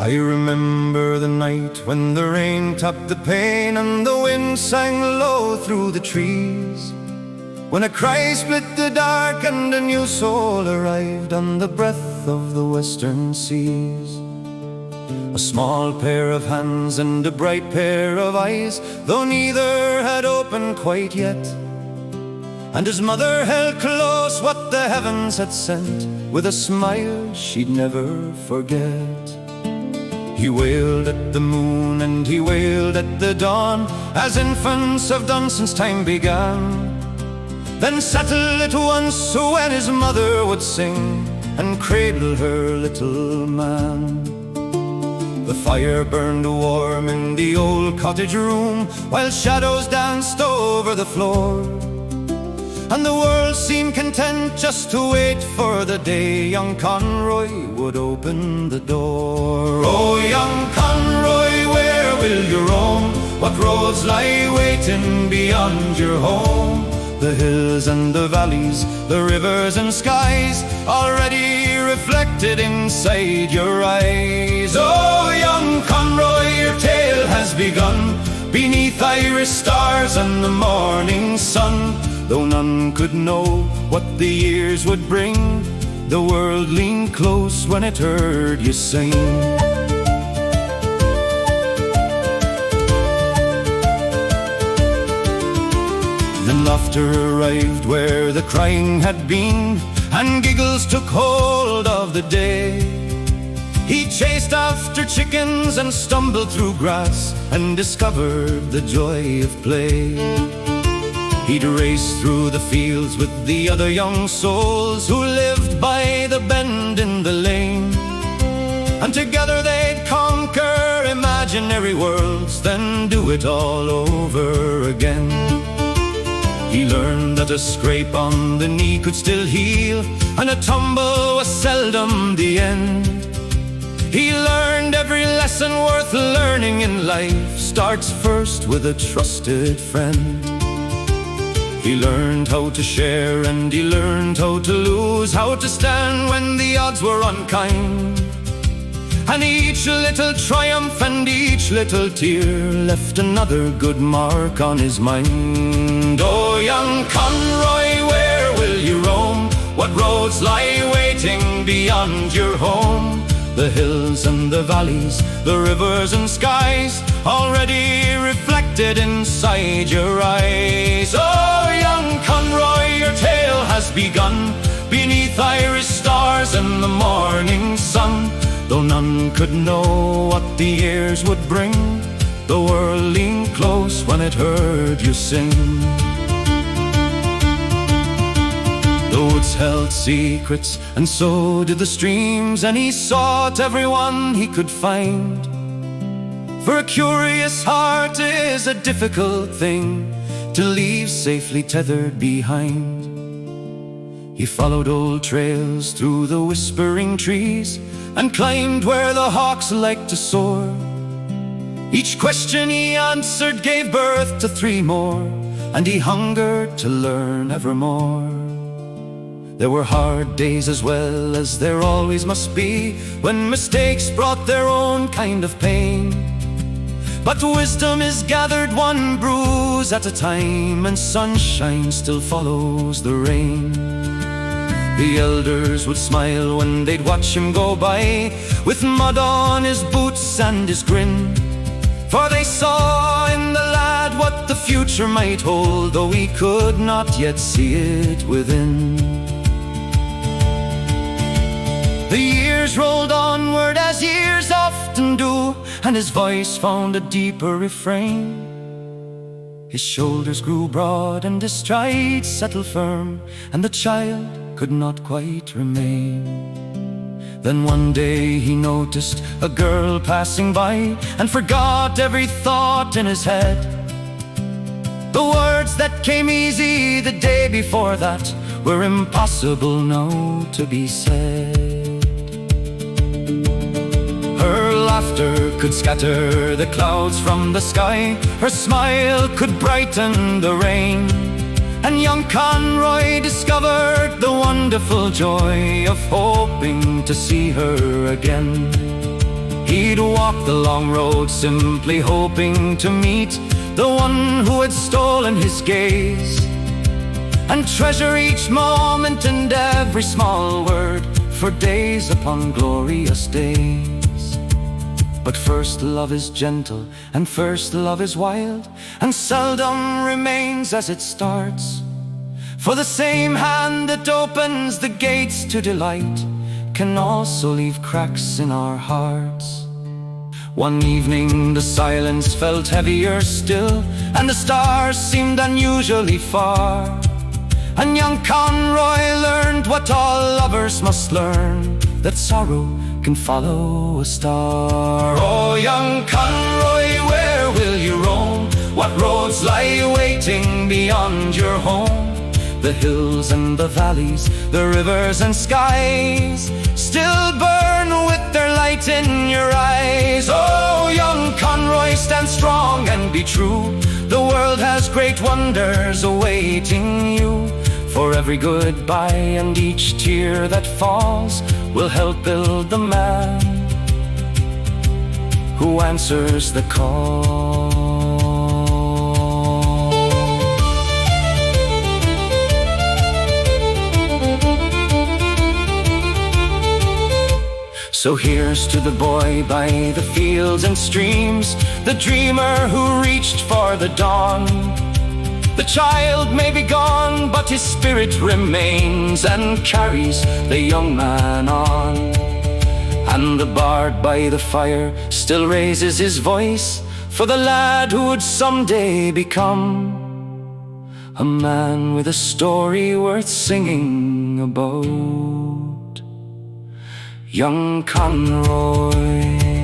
I remember the night when the rain tapped the pane and the wind sang low through the trees, when a cry split the dark and a new soul arrived on the breath of the western seas. A small pair of hands and a bright pair of eyes, though neither had opened quite yet, and his mother held close what the heavens had sent, with a smile she'd never forget. He wailed at the moon and he wailed at the dawn, as infants have done since time began. Then settle it once when his mother would sing and cradle her little man. The fire burned warm in the old cottage room, while shadows danced over the floor, and the world seemed content just to wait for the day young Conroy would open the door. Oh, young Conroy, where will you roam? What roads lie waiting beyond your home? The hills and the valleys, the rivers and skies, already reflected inside your eyes. Oh, young Conroy, your tale has begun, beneath Irish stars and the morning sun. Though none could know what the years would bring, the world leaned close when it heard you sing. Then laughter arrived where the crying had been, and giggles took hold of the day. He chased after chickens and stumbled through grass, and discovered the joy of play. He'd race through the fields with the other young souls who lived by the bend in the lane, and together they'd conquer imaginary worlds, then do it all over again. He learned that a scrape on the knee could still heal, and a tumble was seldom the end. He learned every lesson worth learning in life starts first with a trusted friend. He learned how to share and he learned how to lose, how to stand when the odds were unkind. And each little triumph and each little tear left another good mark on his mind. Oh, young Conroy, where will you roam? What roads lie waiting beyond your home? The hills and the valleys, the rivers and skies, already reflected inside your eyes. Oh, young Conroy, your tale has begun, beneath Irish stars and the morning sun. Though none could know what the years would bring, the world leaned close when it heard you sing. The woods held secrets, and so did the streams, and he sought everyone he could find. For a curious heart is a difficult thing to leave safely tethered behind. He followed old trails through the whispering trees, and climbed where the hawks like to soar. Each question he answered gave birth to three more, and he hungered to learn evermore. There were hard days as well as there always must be, when mistakes brought their own kind of pain. But wisdom is gathered one bruise at a time, and sunshine still follows the rain. The elders would smile when they'd watch him go by, with mud on his boots and his grin, for they saw in the lad what the future might hold, though he could not yet see it within. The years rolled onward as years often do, and his voice found a deeper refrain. His shoulders grew broad and his stride settled firm, and the child could not quite remain. Then one day he noticed a girl passing by, and forgot every thought in his head. The words that came easy the day before that were impossible now to be said. Her laughter could scatter the clouds from the sky, her smile could brighten the rain, and young Conroy discovered the wonderful joy of hoping to see her again. He'd walk the long road simply hoping to meet the one who had stolen his gaze, and treasure each moment and every small word for days upon glorious days. But first love is gentle, and first love is wild, and seldom remains as it starts. For the same hand that opens the gates to delight can also leave cracks in our hearts. One evening the silence felt heavier still, and the stars seemed unusually far. And young Conroy learned what all lovers must learn, that sorrow can follow a star. Oh, young Conroy, where will you roam? What roads lie waiting beyond your home? The hills and the valleys, the rivers and skies still burn with their light in your eyes. Oh, young Conroy, stand strong and be true. The world has great wonders awaiting you. For every goodbye and each tear that falls will help build the man who answers the call. So here's to the boy by the fields and streams, the dreamer who reached for the dawn. The child may be gone, but his spirit remains and carries the young man on. And the bard by the fire still raises his voice for the lad who would someday become a man with a story worth singing about. Young Conroy.